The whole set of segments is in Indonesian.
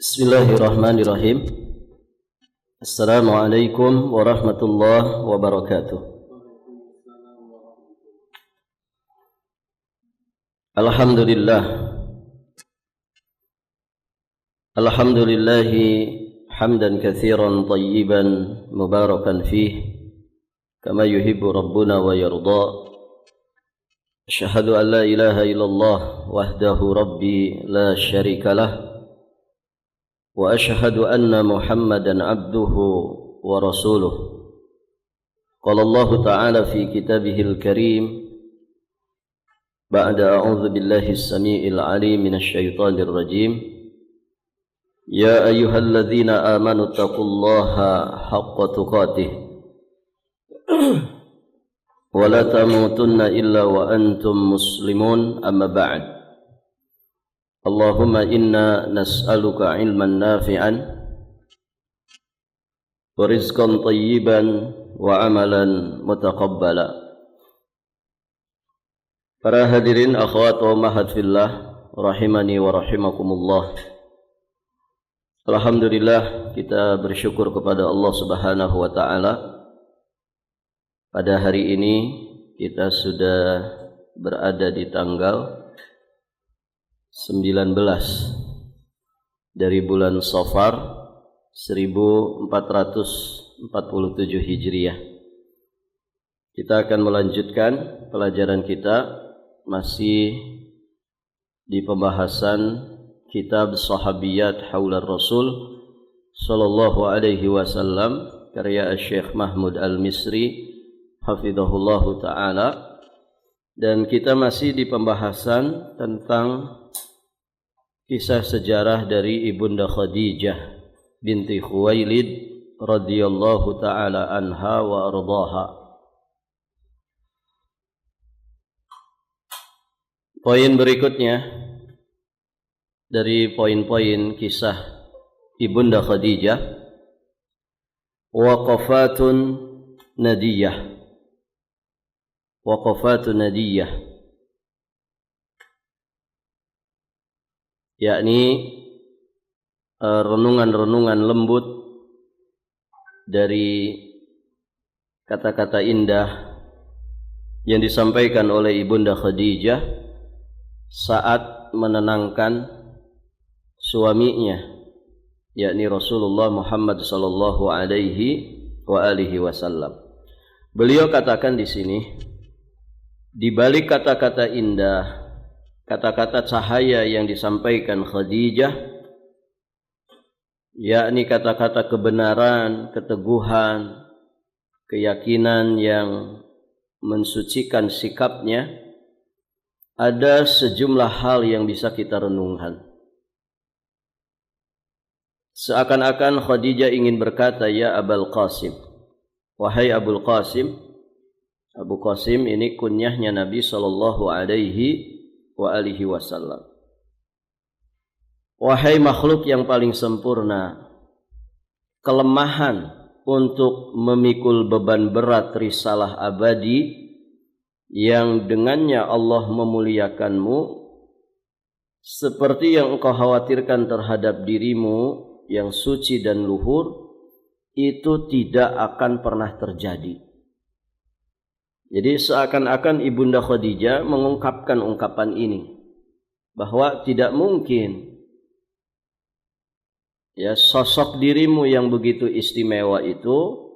Bismillahirrahmanirrahim. Assalamualaikum warahmatullahi wabarakatuh. Alhamdulillah. Alhamdulillahi hamdan katsiran tayyiban mubarakan fih kama yuhibbu rabbuna wa yarda. Asyhadu an la ilaha illallah wahdahu rabbi la syarika lah. وأشهد أن محمدا عبده ورسوله قال الله تعالى في كتابه الكريم بعد أعوذ بالله السميع العليم من الشيطان الرجيم يا أيها الذين آمنوا اتقوا الله حق تقاته ولا تموتن إلا وأنتم مسلمون أما بعد Allahumma inna nas'aluka ilman nafi'an wa rizqan tayyiban wa amalan mutaqabbala. Para hadirin akhwat wa ummahat fillah rahimani wa rahimakumullah. Alhamdulillah, kita bersyukur kepada Allah Subhanahu wa taala. Pada hari ini kita sudah berada di tanggal 19 dari bulan Safar 1447 Hijriah. Kita akan melanjutkan pelajaran kita masih di pembahasan kitab Sahabiyat Haular Rasul sallallahu alaihi wasallam karya Syekh Mahmud Al-Misri hafizahullahu taala, dan kita masih di pembahasan tentang kisah sejarah dari Ibunda Khadijah binti Khuwailid radhiyallahu taala anha wa ardhaha. Poin berikutnya dari poin-poin kisah Ibunda Khadijah, waqafatun nadiyah. Waqafatun nadiyah, yakni renungan-renungan lembut dari kata-kata indah yang disampaikan oleh Ibunda Khadijah saat menenangkan suaminya, yakni Rasulullah Muhammad sallallahu alaihi wa alihi wasallam. Beliau katakan di sini, di balik kata-kata indah, kata-kata cahaya yang disampaikan Khadijah, yakni kata-kata kebenaran, keteguhan, keyakinan yang mensucikan sikapnya, ada sejumlah hal yang bisa kita renungkan. Seakan-akan Khadijah ingin berkata, ya Abul Qasim, wahai Abul Qasim. Abu Qasim ini kunyahnya Nabi sallallahu alaihi wa alihi wasallam. Wahai makhluk yang paling sempurna, kelemahan untuk memikul beban berat risalah abadi yang dengannya Allah memuliakanmu, seperti yang engkau khawatirkan terhadap dirimu yang suci dan luhur, itu tidak akan pernah terjadi. Jadi seakan-akan Ibunda Khadijah mengungkapkan ungkapan ini, bahwa tidak mungkin ya sosok dirimu yang begitu istimewa itu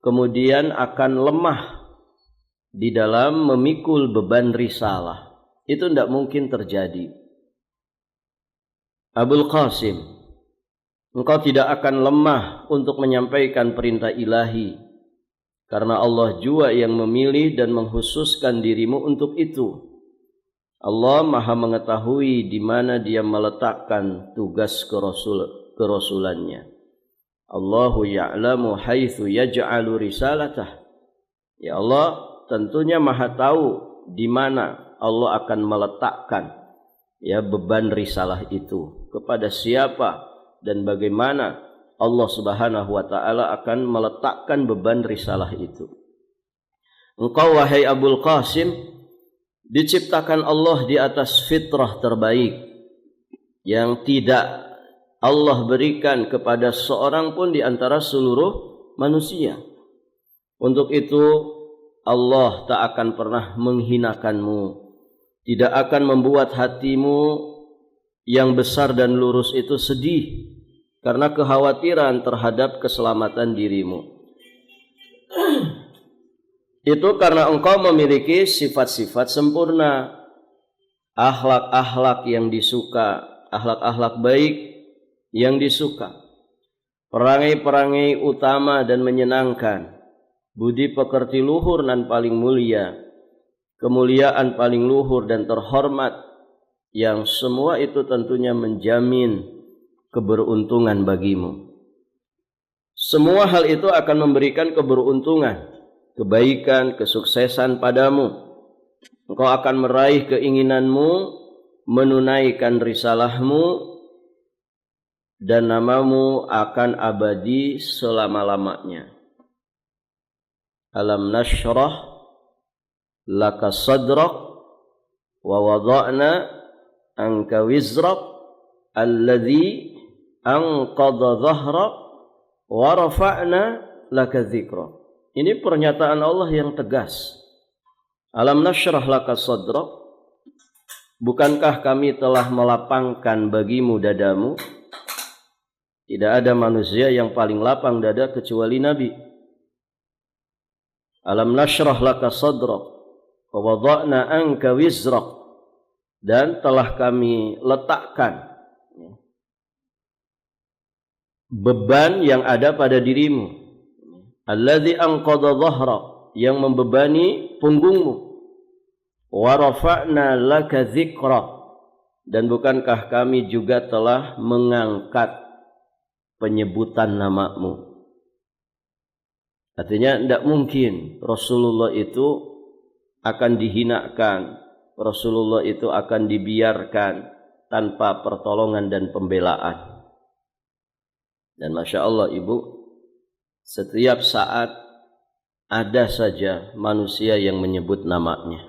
kemudian akan lemah di dalam memikul beban risalah. Itu tidak mungkin terjadi. Abul Qasim, engkau tidak akan lemah untuk menyampaikan perintah ilahi, karena Allah jua yang memilih dan mengkhususkan dirimu untuk itu. Allah Maha mengetahui di mana Dia meletakkan tugas kerasulannya. Allahu ya'lamu haitsu yaj'alu risalatah. Ya Allah tentunya Maha tahu di mana Allah akan meletakkan ya beban risalah itu, kepada siapa dan bagaimana Allah Subhanahu wa taala akan meletakkan beban risalah itu. Engkau wahai Abul Qasim diciptakan Allah di atas fitrah terbaik yang tidak Allah berikan kepada seorang pun di antara seluruh manusia. Untuk itu Allah tak akan pernah menghinakanmu, tidak akan membuat hatimu yang besar dan lurus itu sedih karena kekhawatiran terhadap keselamatan dirimu. Itu karena engkau memiliki sifat-sifat sempurna, akhlak-akhlak yang disuka, akhlak-akhlak baik yang disuka, perangai-perangai utama dan menyenangkan, budi pekerti luhur dan paling mulia, kemuliaan paling luhur dan terhormat, yang semua itu tentunya menjamin keberuntungan bagimu. Semua hal itu akan memberikan keberuntungan, kebaikan, kesuksesan padamu. Engkau akan meraih keinginanmu, menunaikan risalahmu, dan namamu akan abadi selama-lamanya. Alam nashrah laka sadrak wa wada'na anka wizrak alladhi anqadha dhahrak wa rafa'na laka dzikrak. Ini pernyataan Allah yang tegas. Alam nashrah laka sadrak, bukankah kami telah melapangkan bagimu dadamu? Tidak ada manusia yang paling lapang dada kecuali Nabi. Alam nashrah laka sadrak wa wada'na anka wizrak, dan telah kami letakkan beban yang ada pada dirimu, alladzi anqadha dhahrak, yang membebani punggungmu, wa rafa'na laka dzikrak, dan bukankah kami juga telah mengangkat penyebutan namamu. Artinya tidak mungkin Rasulullah itu akan dihinakan, Rasulullah itu akan dibiarkan tanpa pertolongan dan pembelaan. Dan Masya Allah Ibu, setiap saat ada saja manusia yang menyebut namanya.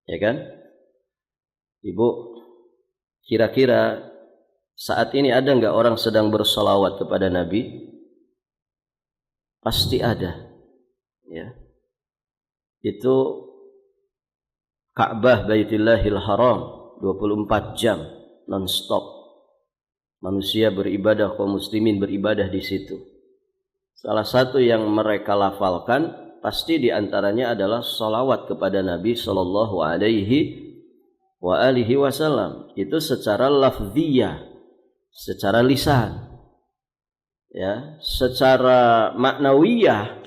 Ya kan? Ibu, kira-kira saat ini ada enggak orang sedang bersalawat kepada Nabi? Pasti ada. Ya. Itu Ka'bah Baitullahil Haram 24 jam non-stop. Manusia beribadah, kaum muslimin beribadah di situ. Salah satu yang mereka lafalkan pasti diantaranya adalah salawat kepada Nabi Sallallahu Alaihi Wasallam. Itu secara lafziyah, secara lisan, ya, secara maknawiyah.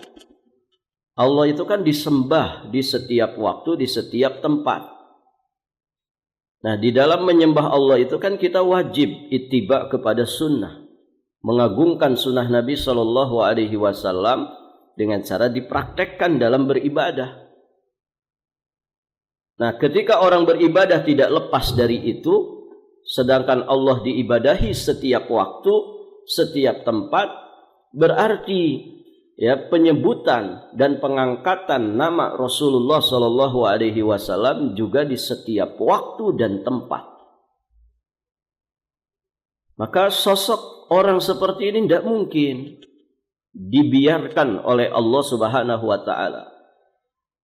Allah itu kan disembah di setiap waktu, di setiap tempat. Nah, di dalam menyembah Allah itu kan kita wajib ittiba kepada sunnah, mengagungkan sunnah Nabi Sallallahu Alaihi Wasallam dengan cara dipraktekkan dalam beribadah. Nah, ketika orang beribadah tidak lepas dari itu, sedangkan Allah diibadahi setiap waktu, setiap tempat, berarti ya penyebutan dan pengangkatan nama Rasulullah Sallallahu Alaihi Wasallam juga di setiap waktu dan tempat. Maka sosok orang seperti ini tidak mungkin dibiarkan oleh Allah Subhanahu Wa Taala.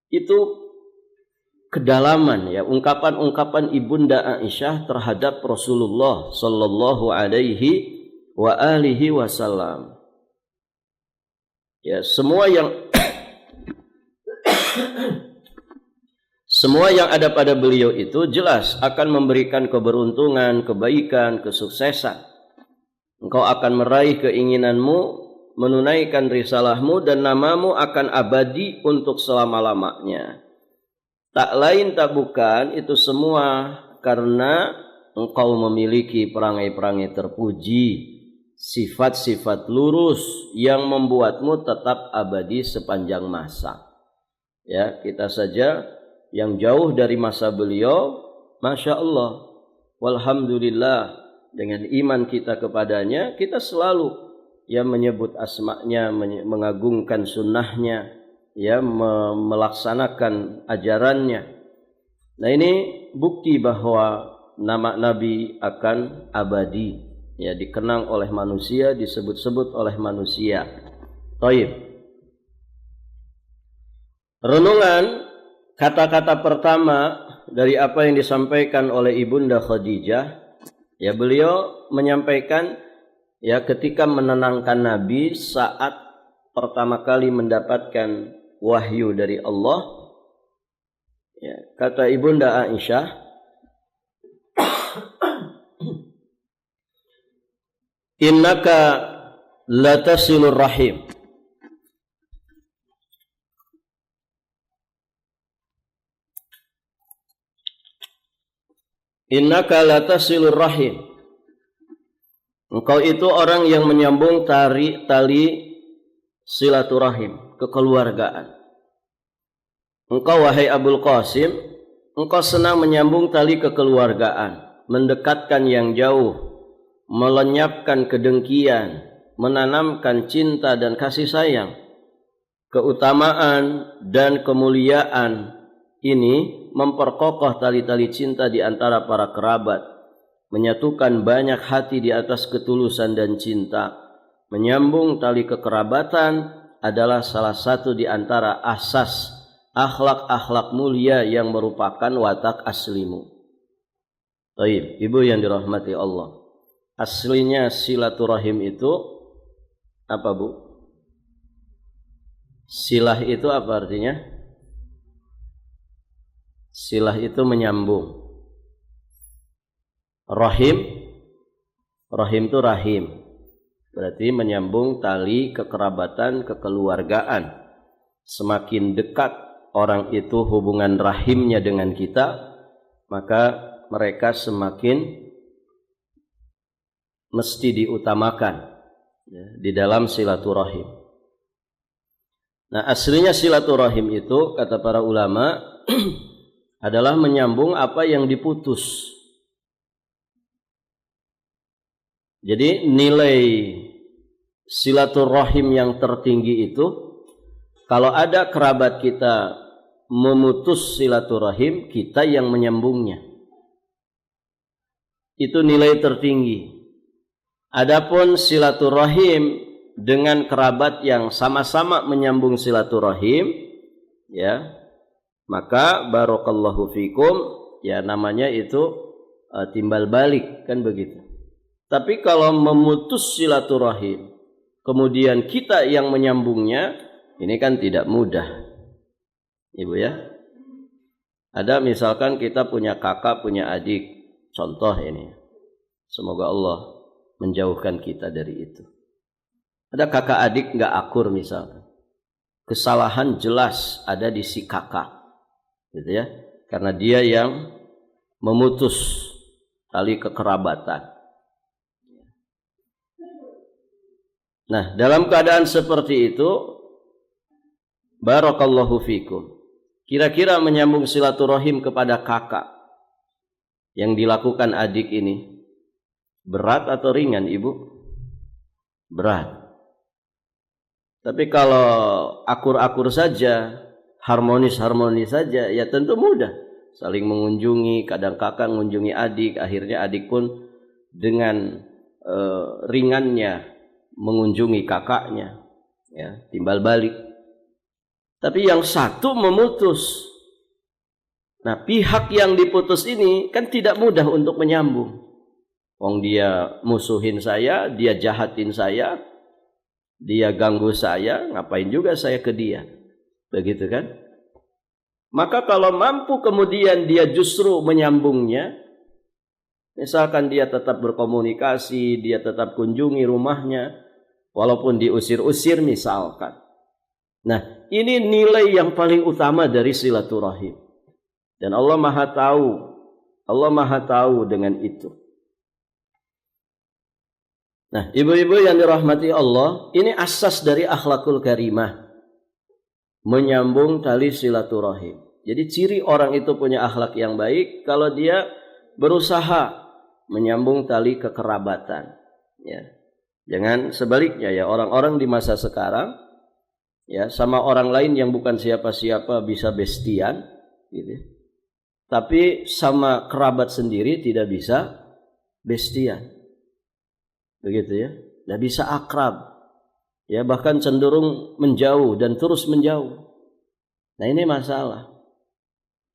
Itu kedalaman ya ungkapan-ungkapan Ibunda Aisyah terhadap Rasulullah Sallallahu Alaihi Wasallam. Ya, semua yang ada pada beliau itu jelas akan memberikan keberuntungan, kebaikan, kesuksesan. Engkau akan meraih keinginanmu, menunaikan risalahmu, dan namamu akan abadi untuk selama-lamanya. Tak lain tak bukan itu semua karena engkau memiliki perangai-perangai terpuji, sifat-sifat lurus yang membuatmu tetap abadi sepanjang masa. Ya, kita saja yang jauh dari masa beliau, Masya Allah, walhamdulillah, dengan iman kita kepadanya, kita selalu ya menyebut asma'nya, mengagungkan sunnahnya, ya melaksanakan ajarannya. Nah, ini bukti bahwa nama Nabi akan abadi. ya, dikenang oleh manusia, disebut-sebut oleh manusia. Taib. Renungan kata-kata pertama dari apa yang disampaikan oleh Ibunda Khadijah, ya, beliau menyampaikan, ya, ketika menenangkan Nabi saat pertama kali mendapatkan wahyu dari Allah, ya, kata Ibunda Aisyah, innaka latasilur rahim. Innaka latasilur rahim. Engkau itu orang yang menyambung tali silaturahim, kekeluargaan. Engkau, wahai Abul Qasim, engkau senang menyambung tali kekeluargaan, mendekatkan yang jauh, melenyapkan kedengkian, menanamkan cinta dan kasih sayang. Keutamaan dan kemuliaan ini memperkokoh tali-tali cinta di antara para kerabat, menyatukan banyak hati di atas ketulusan dan cinta. Menyambung tali kekerabatan adalah salah satu di antara asas akhlak-akhlak mulia yang merupakan watak aslimu. Baik, ibu yang dirahmati Allah. Aslinya silaturahim itu apa, Bu? Silah itu apa artinya? Silah itu menyambung. Rahim itu rahim. Berarti menyambung tali kekerabatan, kekeluargaan. Semakin dekat orang itu hubungan rahimnya dengan kita, maka mereka semakin mesti diutamakan, ya, di dalam silaturahim. Nah, aslinya silaturahim itu, kata para ulama, adalah menyambung apa yang diputus. Jadi nilai silaturahim yang tertinggi itu, kalau ada kerabat kita memutus silaturahim, kita yang menyambungnya. Itu nilai tertinggi. Adapun silaturahim dengan kerabat yang sama-sama menyambung silaturahim, ya, maka barakallahu fikum, ya, namanya itu timbal balik, kan begitu. Tapi kalau memutus silaturahim kemudian kita yang menyambungnya, ini kan tidak mudah, Ibu, ya. Ada misalkan kita punya kakak, punya adik, contoh ini, semoga Allah menjauhkan kita dari itu. Ada kakak adik nggak akur misalkan, kesalahan jelas ada di si kakak, gitu ya, karena dia yang memutus tali kekerabatan. Nah, dalam keadaan seperti itu, barakallahu fikum, kira-kira menyambung silaturahim kepada kakak yang dilakukan adik ini berat atau ringan, Ibu? Berat. Tapi kalau akur-akur saja, harmonis-harmonis saja, ya tentu mudah. Saling mengunjungi, kadang kakak mengunjungi adik, akhirnya adik pun dengan ringannya mengunjungi kakaknya, ya, timbal balik. Tapi yang satu memutus. Nah, pihak yang diputus ini kan tidak mudah untuk menyambung. Wong dia musuhin saya, dia jahatin saya, dia ganggu saya, ngapain juga saya ke dia, begitu kan? Maka kalau mampu kemudian dia justru menyambungnya, misalkan dia tetap berkomunikasi, dia tetap kunjungi rumahnya, walaupun diusir-usir misalkan. Nah, ini nilai yang paling utama dari silaturahim. Dan Allah Maha tahu dengan itu. Nah, ibu-ibu yang dirahmati Allah, ini asas dari akhlakul karimah, menyambung tali silaturahim. Jadi ciri orang itu punya akhlak yang baik kalau dia berusaha menyambung tali kekerabatan, ya. Jangan sebaliknya, ya, orang-orang di masa sekarang, ya, sama orang lain yang bukan siapa-siapa bisa bestian, gitu. Tapi sama kerabat sendiri tidak bisa bestian. begitu ya, tidak bisa akrab, ya bahkan cenderung menjauh dan terus menjauh. Nah ini masalah,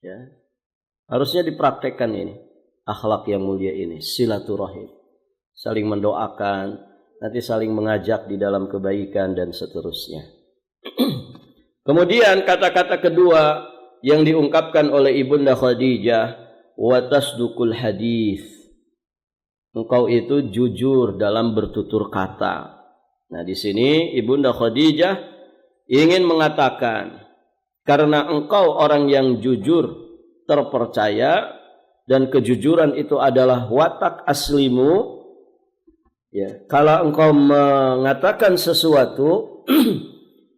ya harusnya dipraktekkan ini akhlak yang mulia ini, silaturahim, saling mendoakan, nanti saling mengajak di dalam kebaikan dan seterusnya. Kemudian kata-kata kedua yang diungkapkan oleh Ibunda Khadijah, wa tasdukul hadis. Engkau itu jujur dalam bertutur kata. Nah, di sini Ibunda Khadijah ingin mengatakan, karena engkau orang yang jujur, terpercaya, dan kejujuran itu adalah watak aslimu, ya, kalau engkau mengatakan sesuatu,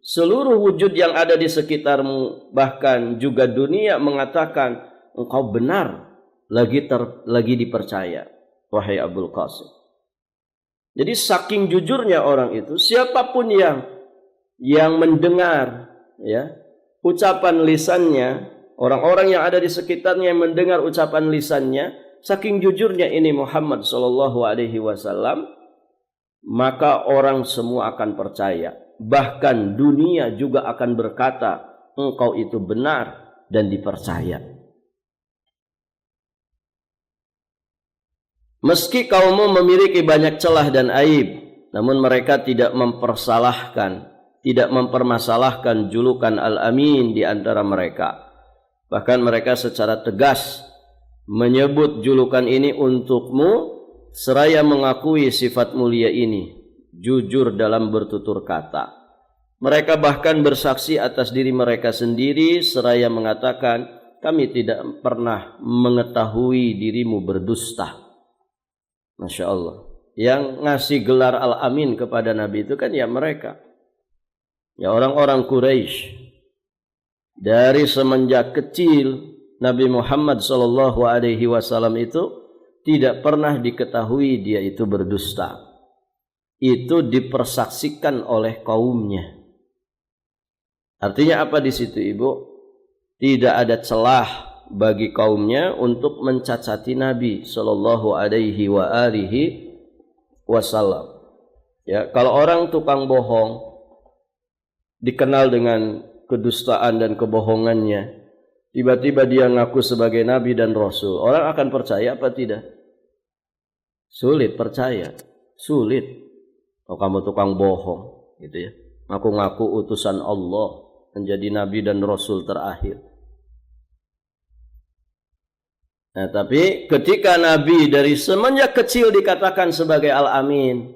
seluruh wujud yang ada di sekitarmu, bahkan juga dunia mengatakan engkau benar, lagi dipercaya, wahai Abul Qasim. Jadi saking jujurnya orang itu, siapapun yang mendengar, ya, ucapan lisannya, orang-orang yang ada di sekitarnya yang mendengar ucapan lisannya, saking jujurnya ini Muhammad sallallahu alaihi wasallam, maka orang semua akan percaya. Bahkan dunia juga akan berkata, engkau itu benar dan dipercaya. Meski kaummu memiliki banyak celah dan aib, namun mereka tidak mempersalahkan, tidak mempermasalahkan julukan Al-Amin di antara mereka. Bahkan mereka secara tegas menyebut julukan ini untukmu, seraya mengakui sifat mulia ini, jujur dalam bertutur kata. Mereka bahkan bersaksi atas diri mereka sendiri, seraya mengatakan, kami tidak pernah mengetahui dirimu berdusta. Masya Allah. Yang ngasih gelar Al-Amin kepada Nabi itu kan ya mereka, ya orang-orang Quraisy. Dari semenjak kecil Nabi Muhammad sallallahu alaihi wasallam itu tidak pernah diketahui dia itu berdusta. Itu dipersaksikan oleh kaumnya. Artinya apa di situ, Ibu? Tidak ada celah bagi kaumnya untuk mencacati Nabi sallallahu alaihi wa alihi wasallam. Ya, kalau orang tukang bohong dikenal dengan kedustaan dan kebohongannya, tiba-tiba dia ngaku sebagai nabi dan rasul, orang akan percaya apa tidak? Sulit percaya, sulit. Oh, kamu tukang bohong, gitu ya. Ngaku-ngaku utusan Allah, menjadi nabi dan rasul terakhir. Nah, tapi ketika Nabi dari semenjak kecil dikatakan sebagai Al-Amin,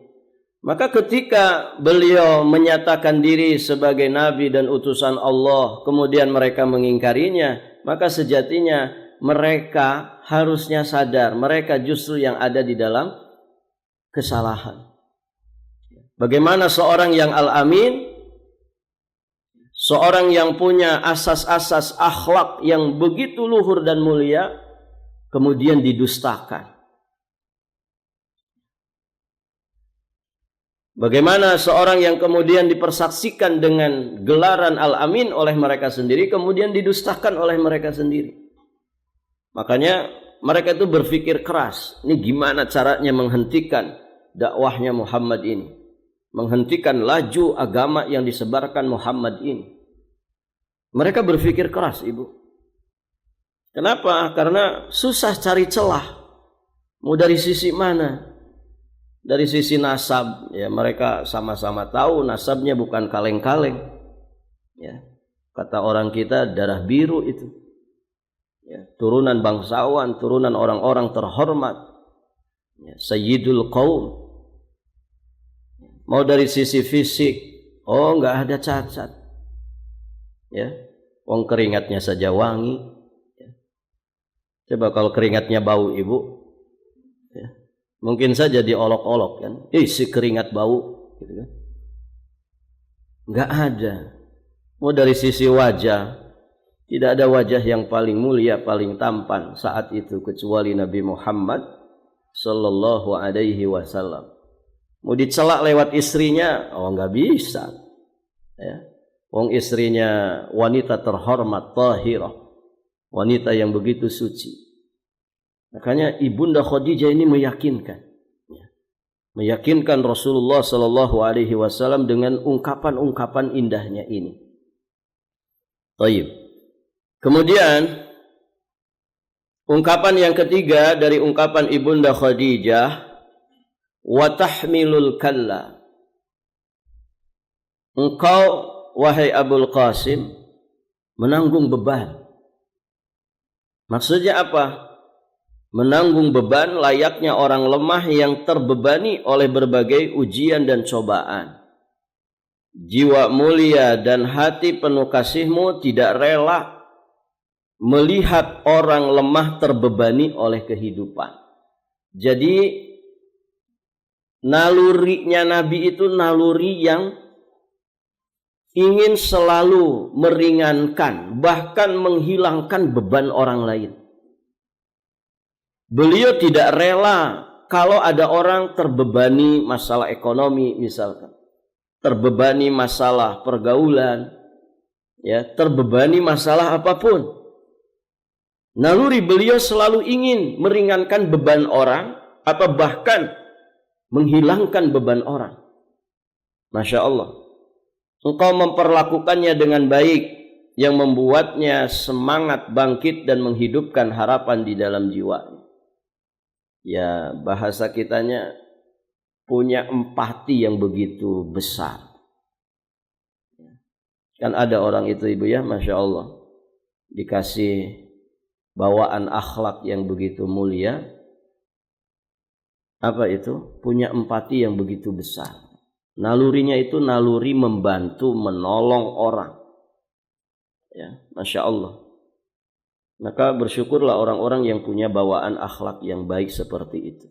maka ketika beliau menyatakan diri sebagai Nabi dan utusan Allah, kemudian mereka mengingkarinya, maka sejatinya mereka harusnya sadar, mereka justru yang ada di dalam kesalahan. Bagaimana seorang yang Al-Amin, seorang yang punya asas-asas akhlak yang begitu luhur dan mulia, kemudian didustakan. Bagaimana seorang yang kemudian dipersaksikan dengan gelaran Al-Amin oleh mereka sendiri, kemudian didustakan oleh mereka sendiri. Makanya mereka itu berpikir keras, ini gimana caranya menghentikan dakwahnya Muhammad ini, menghentikan laju agama yang disebarkan Muhammad ini. Mereka berpikir keras, Ibu. Kenapa? Karena susah cari celah. Mau dari sisi mana? Dari sisi nasab, ya mereka sama-sama tahu nasabnya bukan kaleng-kaleng. Ya, kata orang kita darah biru itu. Ya, turunan bangsawan, turunan orang-orang terhormat. Ya, Sayyidul Qaum. Mau dari sisi fisik, oh enggak ada cacat. Ya, wong keringatnya saja wangi. Coba kalau keringatnya bau, Ibu, ya, mungkin saja diolok-olok kan, si keringat bau, gitu kan? Nggak ada. Mau dari sisi wajah, tidak ada wajah yang paling mulia, paling tampan saat itu kecuali Nabi Muhammad sallallahu alaihi wasallam. Mau dicelak lewat istrinya, oh nggak bisa. Ya, wong istrinya wanita terhormat, tahirah. Wanita yang begitu suci. Makanya Ibunda Khadijah ini meyakinkan. meyakinkan Rasulullah sallallahu alaihi wasallam dengan ungkapan-ungkapan indahnya ini. Baik. Kemudian ungkapan yang ketiga dari ungkapan Ibunda Khadijah, wa tahmilul kalla. Engkau wahai Abul Qasim menanggung beban. Maksudnya apa? Menanggung beban layaknya orang lemah yang terbebani oleh berbagai ujian dan cobaan. Jiwa mulia dan hati penuh kasihmu tidak rela melihat orang lemah terbebani oleh kehidupan. Jadi nalurinya Nabi itu naluri yang ingin selalu meringankan, bahkan menghilangkan beban orang lain. Beliau tidak rela kalau ada orang terbebani masalah ekonomi misalkan, terbebani masalah pergaulan, ya, terbebani masalah apapun. Naluri beliau selalu ingin meringankan beban orang atau bahkan menghilangkan beban orang. Masya Allah. Engkau memperlakukannya dengan baik yang membuatnya semangat bangkit dan menghidupkan harapan di dalam jiwanya. Ya, bahasa kitanya punya empati yang begitu besar. Kan ada orang itu ibu ya, Masya Allah, dikasih bawaan akhlak yang begitu mulia. Apa itu? Punya empati yang begitu besar. Nalurinya itu naluri membantu, menolong orang. Ya, Masya Allah. Maka bersyukurlah orang-orang yang punya bawaan akhlak yang baik seperti itu.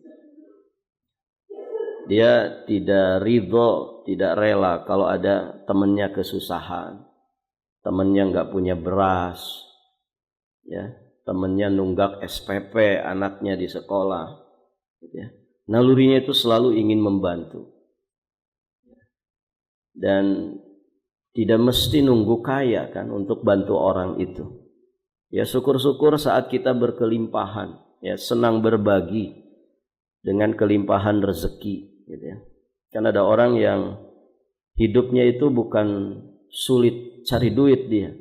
Dia tidak ridho, tidak rela kalau ada temannya kesusahan, temannya nggak punya beras, ya, temannya nunggak SPP anaknya di sekolah, ya. Nalurinya itu selalu ingin membantu dan tidak mesti nunggu kaya kan untuk bantu orang itu. Ya, syukur-syukur saat kita berkelimpahan, ya, senang berbagi dengan kelimpahan rezeki, gitu ya. Kan ada orang yang hidupnya itu bukan sulit cari duit dia,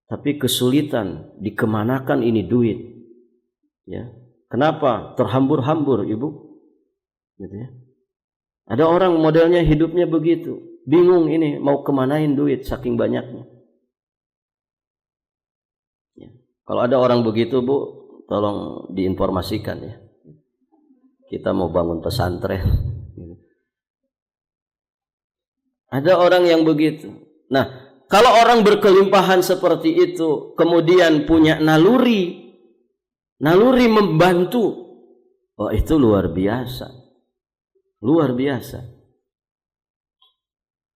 tapi kesulitan dikemanakan ini duit, ya. Kenapa? Terhambur-hambur, ibu, gitu ya. Ada orang modelnya hidupnya begitu, bingung ini mau kemanain duit saking banyaknya. Kalau ada orang begitu, Bu, tolong diinformasikan ya. Kita mau bangun pesantren. Ada orang yang begitu. Nah, kalau orang berkelimpahan seperti itu, kemudian punya naluri membantu, oh itu luar biasa. Luar biasa.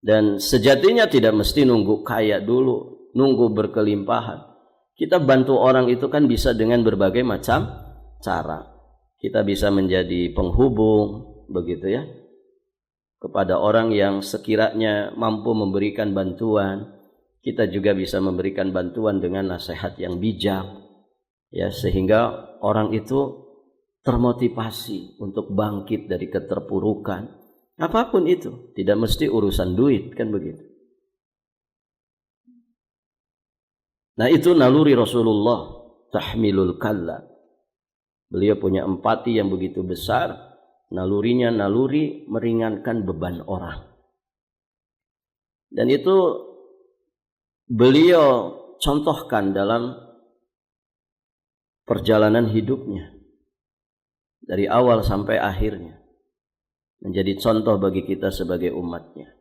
Dan sejatinya tidak mesti nunggu kaya dulu, nunggu berkelimpahan. Kita bantu orang itu kan bisa dengan berbagai macam cara. Kita bisa menjadi penghubung, begitu ya, kepada orang yang sekiranya mampu memberikan bantuan. Kita juga bisa memberikan bantuan dengan nasihat yang bijak, ya, sehingga orang itu termotivasi untuk bangkit dari keterpurukan. Apapun itu, tidak mesti urusan duit, kan begitu. Nah, itu naluri Rasulullah, tahmilul kalla. Beliau punya empati yang begitu besar, nalurinya naluri meringankan beban orang. Dan itu beliau contohkan dalam perjalanan hidupnya. Dari awal sampai akhirnya. Menjadi contoh bagi kita sebagai umatnya.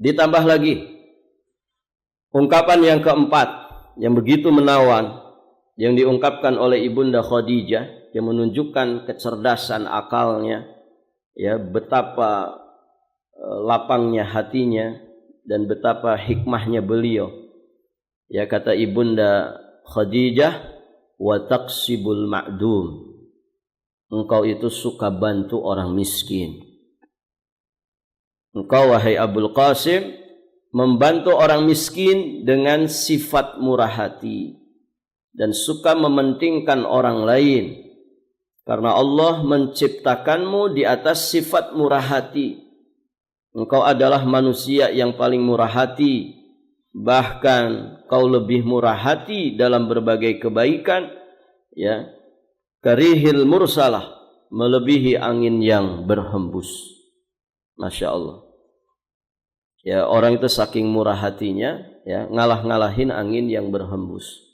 Ditambah lagi, ungkapan yang keempat, yang begitu menawan, yang diungkapkan oleh Ibunda Khadijah, yang menunjukkan kecerdasan akalnya, ya, betapa lapangnya hatinya dan betapa hikmahnya beliau. Ya, kata Ibunda Khadijah, wa taqsibul ma'dum. Engkau itu suka bantu orang miskin. Engkau wahai Abul Qasim membantu orang miskin dengan sifat murah hati dan suka mementingkan orang lain. Karena Allah menciptakanmu di atas sifat murah hati. Engkau adalah manusia yang paling murah hati. Bahkan kau lebih murah hati dalam berbagai kebaikan, ya. Karihil mursalah, melebihi angin yang berhembus. Masya Allah. Ya, orang itu saking murah hatinya, ya, ngalah-ngalahin angin yang berhembus.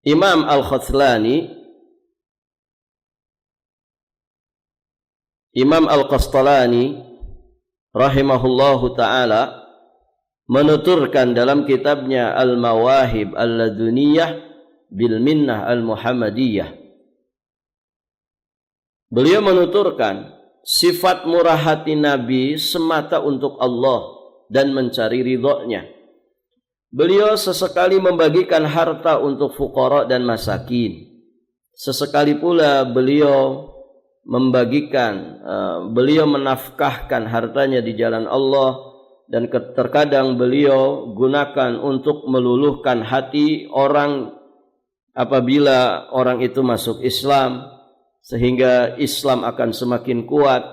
Imam Al-Qastalani rahimahullahu ta'ala menuturkan dalam kitabnya Al-Mawahib Al-Laduniyah bil Minnah Al-Muhammadiyah. Beliau menuturkan sifat murah hati Nabi semata untuk Allah dan mencari ridhonya. Beliau sesekali membagikan harta untuk fuqara dan masakin. Sesekali pula beliau menafkahkan hartanya di jalan Allah, dan terkadang beliau gunakan untuk meluluhkan hati orang apabila orang itu masuk Islam, sehingga Islam akan semakin kuat.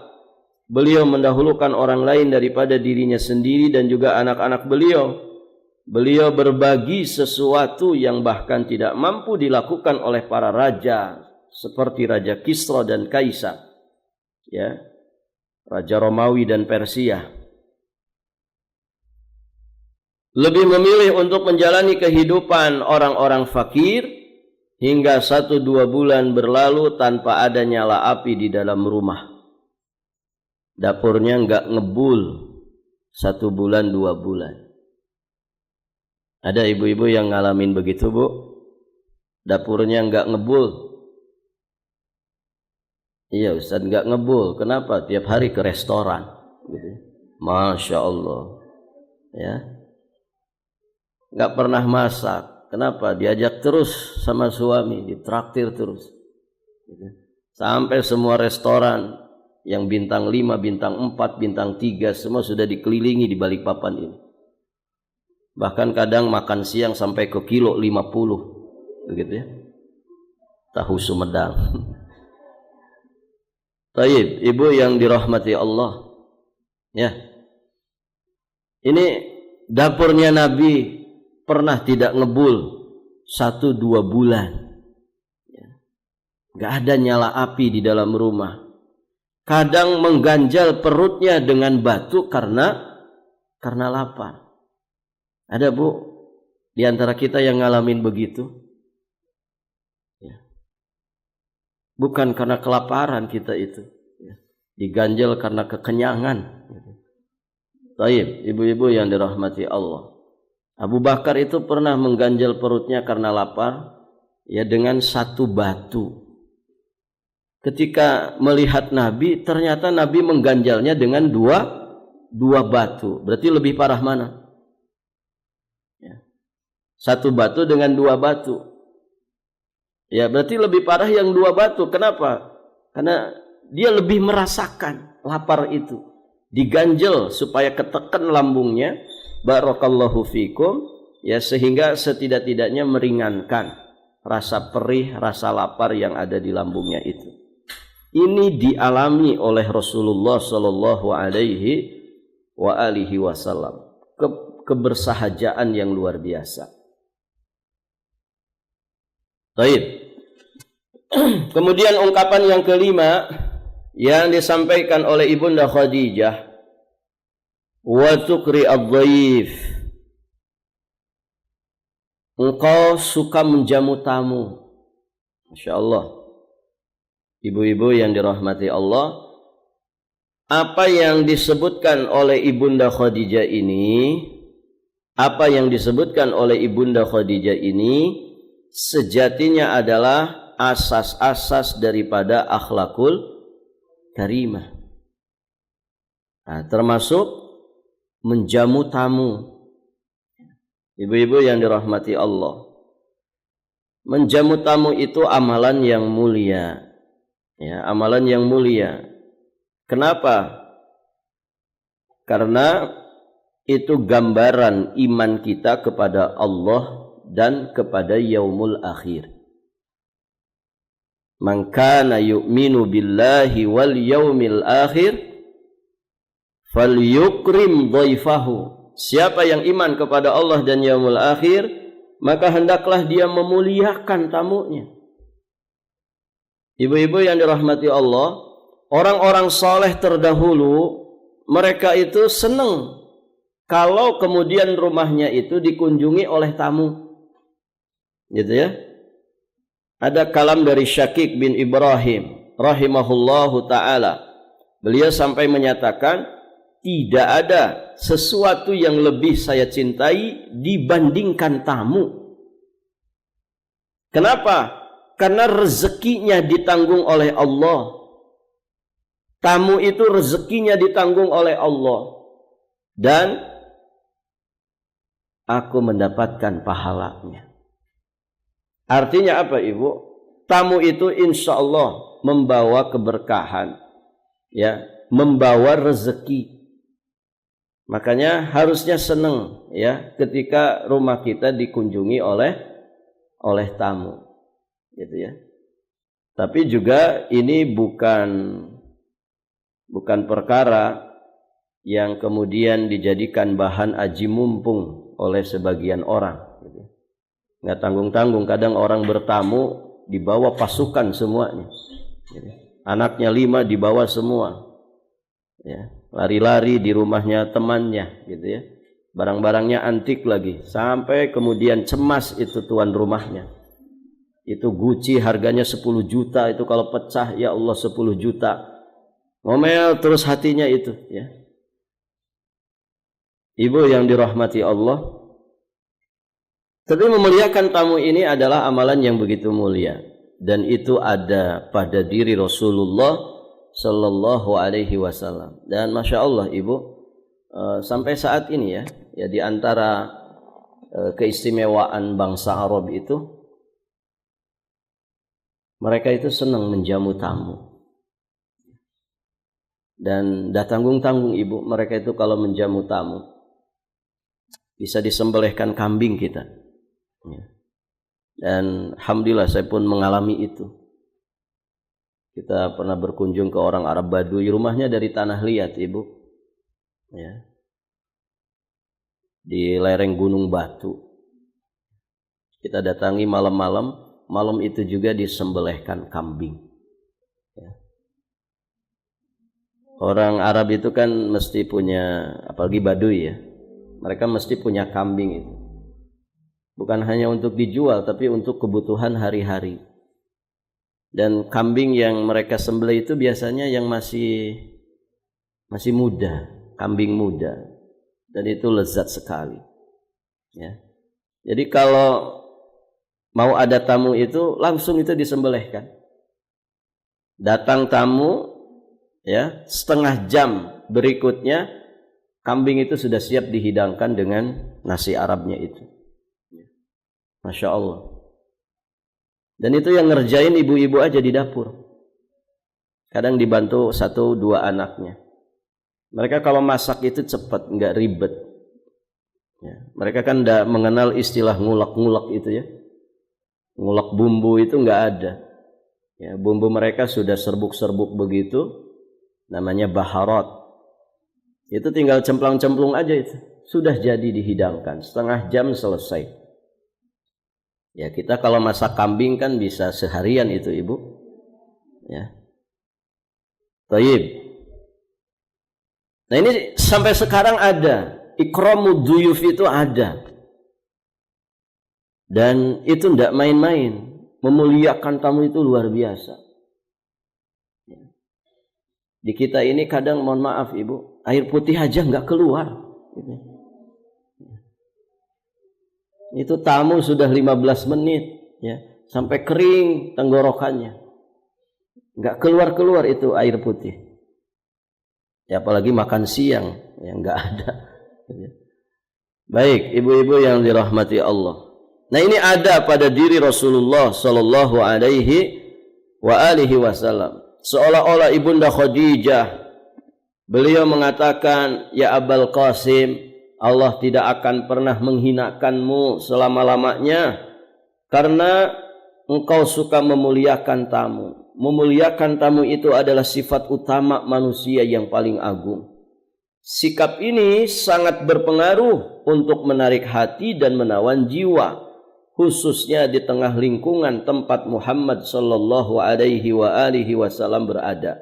Beliau mendahulukan orang lain daripada dirinya sendiri dan juga anak-anak beliau. Beliau berbagi sesuatu yang bahkan tidak mampu dilakukan oleh para raja seperti Raja Kisra dan Kaisar, ya, Raja Romawi dan Persia. Lebih memilih untuk menjalani kehidupan orang-orang fakir hingga 1-2 bulan berlalu tanpa ada nyala api di dalam rumah. Dapurnya enggak ngebul 1 bulan 2 bulan. Ada ibu-ibu yang ngalamin begitu, Bu? Dapurnya enggak ngebul. Iya, Ustaz, enggak ngebul. Kenapa? Tiap hari ke restoran gitu. Masya Allah. Ya. Enggak pernah masak. Kenapa? Diajak terus sama suami, ditraktir terus. Gitu. Sampai semua restoran yang bintang 5, bintang 4, bintang 3 semua sudah dikelilingi di Balikpapan ini. Bahkan kadang makan siang sampai ke kilo 50, begitu ya. Tahu Sumedang. Taib, ibu yang dirahmati Allah, ya. Ini dapurnya Nabi pernah tidak ngebul 1-2 bulan. Ya. Gak ada nyala api di dalam rumah. Kadang mengganjal perutnya dengan batu karena lapar. Ada, Bu, di antara kita yang ngalamin begitu? Ya. Bukan karena kelaparan kita itu, ya. Diganjal karena kekenyangan. Taib, ibu-ibu yang dirahmati Allah. Abu Bakar itu pernah mengganjal perutnya karena lapar, ya, dengan 1 batu. Ketika melihat Nabi, ternyata Nabi mengganjalnya dengan dua batu. Berarti lebih parah mana? 1 batu dengan 2 batu. Ya, berarti lebih parah yang 2 batu. Kenapa? Karena dia lebih merasakan lapar itu. Diganjel supaya ketekan lambungnya. Barakallahu fikum. Ya, sehingga setidak-tidaknya meringankan rasa perih, rasa lapar yang ada di lambungnya itu. Ini dialami oleh Rasulullah sallallahu alaihi wasallam. Kebersahajaan yang luar biasa. Baik. Kemudian ungkapan yang kelima yang disampaikan oleh Ibunda Khadijah, wa tukri adh-dhaif. Engkau suka menjamu tamu. Masya Allah. Ibu-ibu yang dirahmati Allah, apa yang disebutkan oleh Ibunda Khadijah ini, sejatinya adalah asas-asas daripada akhlakul karimah. Nah, termasuk menjamu tamu. Ibu-ibu yang dirahmati Allah, menjamu tamu itu amalan yang mulia. Ya, amalan yang mulia. Kenapa? Karena itu gambaran iman kita kepada Allah dan kepada yaumul akhir. Man kana yu'minu billahi wal yaumil akhir falyukrim dhaifahu. Siapa yang iman kepada Allah dan yaumul akhir, maka hendaklah dia memuliakan tamunya. Ibu-ibu yang dirahmati Allah, orang-orang soleh terdahulu, mereka itu senang kalau kemudian rumahnya itu dikunjungi oleh tamu. Gitu ya. Ada kalam dari Syakik bin Ibrahim rahimahullahu ta'ala. Beliau sampai menyatakan, tidak ada sesuatu yang lebih saya cintai dibandingkan tamu. Kenapa? Karena rezekinya ditanggung oleh Allah. Tamu itu rezekinya ditanggung oleh Allah. Dan aku mendapatkan pahalanya. Artinya apa, Ibu? Tamu itu insya Allah membawa keberkahan, ya, membawa rezeki. Makanya harusnya senang, ya, ketika rumah kita dikunjungi oleh tamu, gitu ya. Tapi juga ini bukan perkara yang kemudian dijadikan bahan aji mumpung oleh sebagian orang. Nggak tanggung-tanggung, kadang orang bertamu dibawa pasukan semuanya. Anaknya 5 dibawa semua. Ya, lari-lari di rumahnya temannya, gitu ya. Barang-barangnya antik lagi, sampai kemudian cemas itu tuan rumahnya. Itu Gucci harganya 10 juta, itu kalau pecah ya Allah 10 juta. Ngomel terus hatinya itu, ya. Ibu yang dirahmati Allah, tapi memuliakan tamu ini adalah amalan yang begitu mulia, dan itu ada pada diri Rasulullah Sallallahu Alaihi Wasallam. Dan masya Allah, Ibu, sampai saat ini ya di antara keistimewaan bangsa Arab itu, mereka itu senang menjamu tamu. Dan dah tanggung-tanggung, Ibu, mereka itu kalau menjamu tamu bisa disembelihkan kambing kita. Ya. Dan alhamdulillah saya pun mengalami itu. Kita pernah berkunjung ke orang Arab Baduy, rumahnya dari tanah liat, Ibu, ya, di lereng Gunung Batu. Kita datangi malam itu juga disembelihkan kambing, ya. Orang Arab itu kan mesti punya, apalagi Baduy ya, mereka mesti punya kambing itu. Bukan hanya untuk dijual, tapi untuk kebutuhan hari-hari. Dan kambing yang mereka sembelih itu biasanya yang masih muda, kambing muda. Dan itu lezat sekali. Ya. Jadi kalau mau ada tamu itu, langsung itu disembelihkan. Datang tamu, ya, setengah jam berikutnya, kambing itu sudah siap dihidangkan dengan nasi Arabnya itu. Masya Allah. Dan itu yang ngerjain ibu-ibu aja di dapur. Kadang dibantu 1-2 anaknya. Mereka kalau masak itu cepat, nggak ribet. Ya, mereka kan tidak mengenal istilah ngulek-ngulek itu ya. Ngulek bumbu itu nggak ada. Ya, bumbu mereka sudah serbuk-serbuk begitu. Namanya baharat. Itu tinggal cemplang-cemplung aja itu. Sudah jadi dihidangkan. Setengah jam selesai. Ya, kita kalau masak kambing kan bisa seharian itu, Ibu. Ya. Taib. Nah, ini sampai sekarang ada. Ikramud duyuf itu ada. Dan itu tidak main-main. Memuliakan tamu itu luar biasa. Ya. Di kita ini kadang, mohon maaf Ibu, air putih aja nggak keluar. Itu tamu sudah 15 menit, ya, sampai kering tenggorokannya, nggak keluar itu air putih. Ya, apalagi makan siang, ya nggak ada. Baik, ibu-ibu yang dirahmati Allah. Nah, ini ada pada diri Rasulullah Sallallahu Alaihi Wasallam. Seolah-olah ibunda Khadijah, beliau mengatakan, ya Abul Qasim, Allah tidak akan pernah menghinakanmu selama-lamanya, karena engkau suka memuliakan tamu. Memuliakan tamu itu adalah sifat utama manusia yang paling agung. Sikap ini sangat berpengaruh untuk menarik hati dan menawan jiwa, khususnya di tengah lingkungan tempat Muhammad sallallahu alaihi wasallam berada.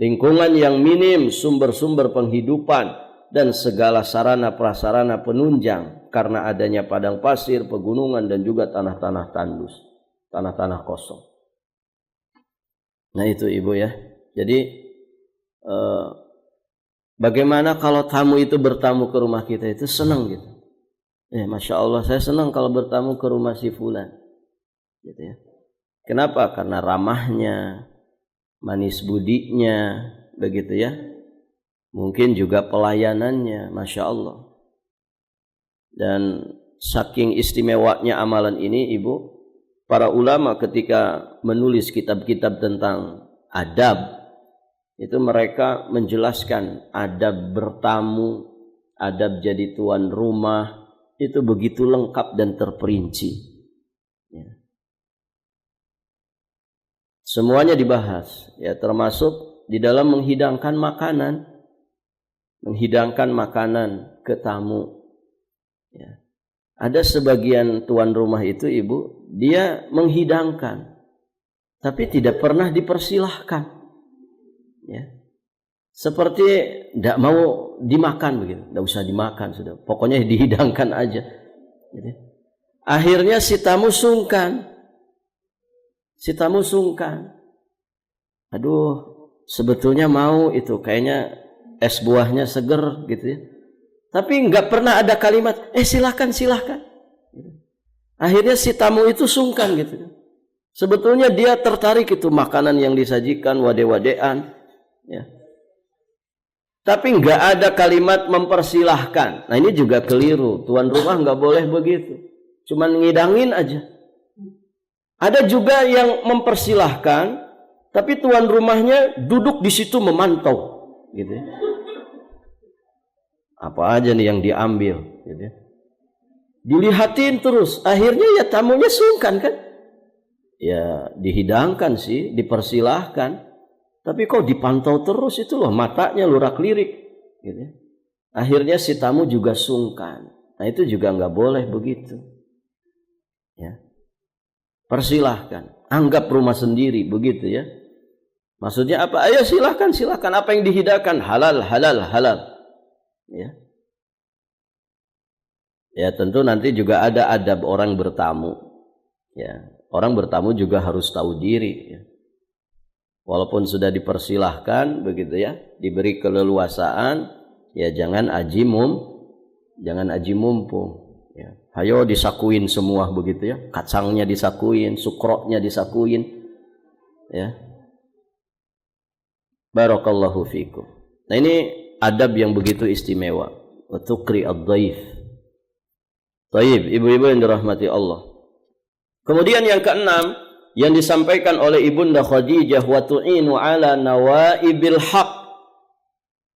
Lingkungan yang minim sumber-sumber penghidupan dan segala sarana prasarana penunjang karena adanya padang pasir, pegunungan dan juga tanah-tanah tandus, tanah-tanah kosong. Nah itu Ibu ya. Jadi bagaimana kalau tamu itu bertamu ke rumah kita itu senang gitu. Masya Allah saya senang kalau bertamu ke rumah si fulan. Gitu ya. Kenapa? Karena ramahnya, manis budinya, begitu ya. Mungkin juga pelayanannya, Masya Allah. Dan saking istimewanya amalan ini Ibu, para ulama ketika menulis kitab-kitab tentang adab, itu mereka menjelaskan adab bertamu, adab jadi tuan rumah, itu begitu lengkap dan terperinci. Ya. Semuanya dibahas, ya, termasuk di dalam menghidangkan makanan ke tamu. Ya. Ada sebagian tuan rumah itu Ibu, dia menghidangkan, tapi tidak pernah dipersilahkan. Ya. Seperti tidak mau dimakan begitu, tidak usah dimakan sudah, pokoknya dihidangkan aja. Gitu. Akhirnya si tamu sungkan. Aduh, sebetulnya mau itu, kayaknya es buahnya seger gitu ya. Tapi nggak pernah ada kalimat, silahkan. Akhirnya si tamu itu sungkan gitu. Sebetulnya dia tertarik itu makanan yang disajikan, wade-wadean, ya. Tapi nggak ada kalimat mempersilahkan. Nah ini juga keliru. Tuan rumah nggak boleh begitu. Cuman ngidangin aja. Ada juga yang mempersilahkan, tapi tuan rumahnya duduk di situ memantau, gitu. Apa aja nih yang diambil, gitu. Dilihatin terus, akhirnya ya tamunya sungkan kan? Ya dihidangkan sih, dipersilahkan, tapi kok dipantau terus itu loh, matanya lurak-lirik, gitu. Akhirnya si tamu juga sungkan. Nah itu juga nggak boleh begitu. Ya. Persilahkan, anggap rumah sendiri, begitu ya. Maksudnya apa? Ayo silahkan. Apa yang dihidangkan halal. Ya. Ya tentu nanti juga ada adab orang bertamu. Ya, orang bertamu juga harus tahu diri. Ya. Walaupun sudah dipersilahkan, begitu ya, diberi keleluasaan, ya jangan aji mumpung. Ya. Hayo disakuin semua begitu ya, kacangnya disakuin, sukroknya disakuin, ya. Barakallahu fikum. Nah ini adab yang begitu istimewa. Wa tuqri ad-dhaif. Baik, ibu-ibu yang dirahmati Allah. Kemudian yang keenam yang disampaikan oleh Ibunda Khadijah, wa tu'inu ala nawaibil haq.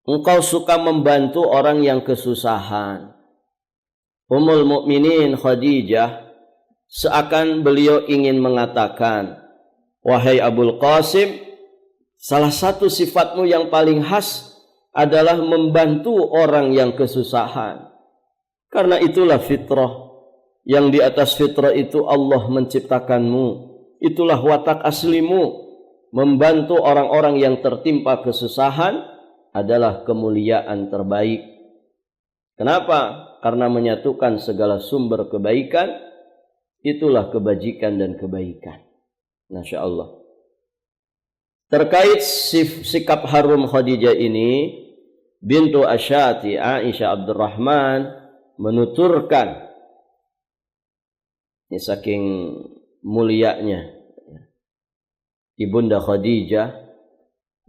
Engkau suka membantu orang yang kesusahan. Ummul Mukminin Khadijah seakan beliau ingin mengatakan, wahai Abul Qasim, salah satu sifatmu yang paling khas adalah membantu orang yang kesusahan. Karena itulah fitrah. Yang di atas fitrah itu Allah menciptakanmu. Itulah watak aslimu. Membantu orang-orang yang tertimpa kesusahan adalah kemuliaan terbaik. Kenapa? Karena menyatukan segala sumber kebaikan, itulah kebajikan dan kebaikan. Masya Allah. Terkait sikap harum Khadijah ini, bintu Asyati Aisyah Abdurrahman menuturkan, ini saking mulianya Ibunda Khadijah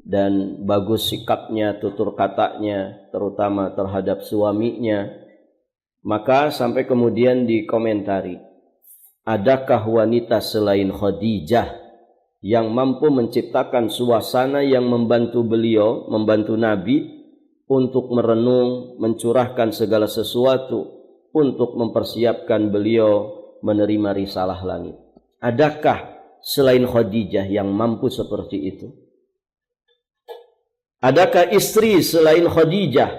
dan bagus sikapnya, tutur katanya, terutama terhadap suaminya. Maka sampai kemudian dikomentari, adakah wanita selain Khadijah yang mampu menciptakan suasana yang membantu beliau, membantu Nabi untuk merenung, mencurahkan segala sesuatu untuk mempersiapkan beliau menerima risalah langit. Adakah selain Khadijah yang mampu seperti itu? Adakah istri selain Khadijah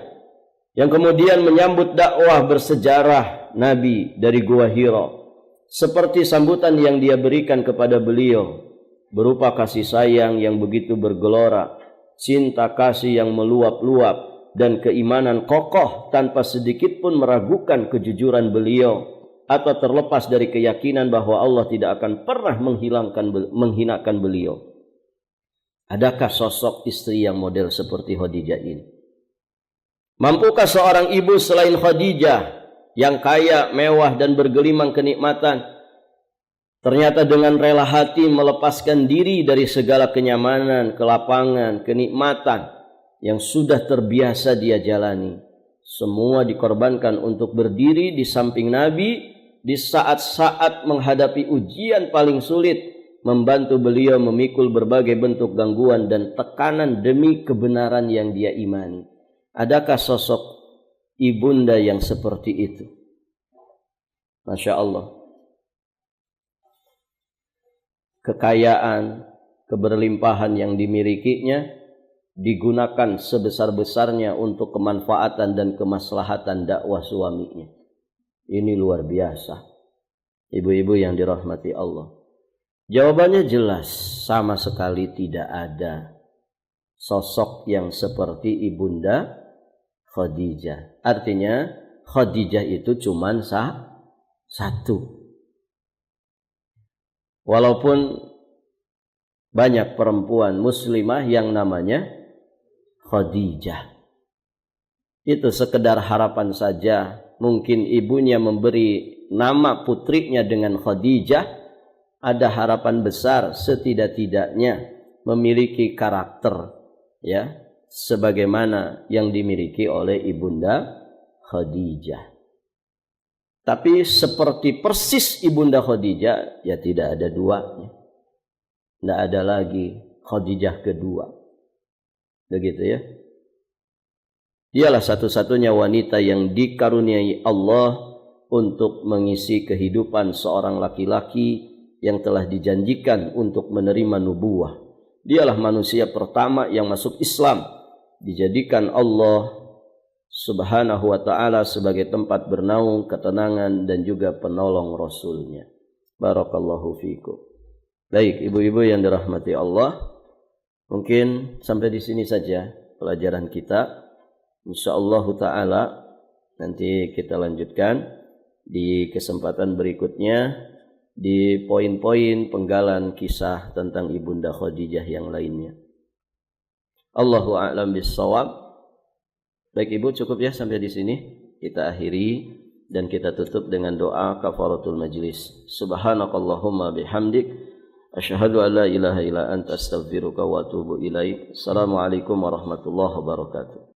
yang kemudian menyambut dakwah bersejarah Nabi dari Gua Hira, seperti sambutan yang dia berikan kepada beliau berupa kasih sayang yang begitu bergelora, cinta kasih yang meluap-luap, dan keimanan kokoh tanpa sedikit pun meragukan kejujuran beliau atau terlepas dari keyakinan bahwa Allah tidak akan pernah menghinakan beliau. Adakah sosok istri yang model seperti Khadijah ini? Mampukah seorang ibu selain Khadijah yang kaya, mewah, dan bergelimang kenikmatan, ternyata dengan rela hati melepaskan diri dari segala kenyamanan, kelapangan, kenikmatan yang sudah terbiasa dia jalani, semua dikorbankan untuk berdiri di samping Nabi di saat-saat menghadapi ujian paling sulit, membantu beliau memikul berbagai bentuk gangguan dan tekanan demi kebenaran yang dia imani? Adakah sosok ibunda yang seperti itu? Masya Allah. Kekayaan, keberlimpahan yang dimilikinya digunakan sebesar-besarnya untuk kemanfaatan dan kemaslahatan dakwah suaminya. Ini luar biasa. Ibu-ibu yang dirahmati Allah. Jawabannya jelas, sama sekali tidak ada sosok yang seperti ibunda Khadijah. Artinya Khadijah itu cuma satu. Walaupun banyak perempuan muslimah yang namanya Khadijah, itu sekedar harapan saja. Mungkin ibunya memberi nama putrinya dengan Khadijah, ada harapan besar setidak-tidaknya memiliki karakter ya sebagaimana yang dimiliki oleh ibunda Khadijah. Tapi seperti persis ibunda Khadijah ya tidak ada duanya. Tidak ada lagi Khadijah kedua. Begitu ya. Dialah satu-satunya wanita yang dikaruniai Allah untuk mengisi kehidupan seorang laki-laki yang telah dijanjikan untuk menerima nubuwah. Dialah manusia pertama yang masuk Islam, dijadikan Allah Subhanahu wa ta'ala sebagai tempat bernaung, ketenangan, dan juga penolong Rasulnya. Barakallahu fikum. Baik, ibu-ibu yang dirahmati Allah, mungkin sampai di sini saja pelajaran kita. InsyaAllah ta'ala nanti kita lanjutkan di kesempatan berikutnya di poin-poin penggalan kisah tentang ibunda Khadijah yang lainnya. Allahu a'lam bis-shawab. Baik ibu, cukup ya sampai di sini. Kita akhiri dan kita tutup dengan doa kafaratul majlis. Subhanakallahumma bihamdik, asyhadu an la ilaha illa anta astaghfiruka wa atubu ilaik. Assalamualaikum warahmatullahi wabarakatuh.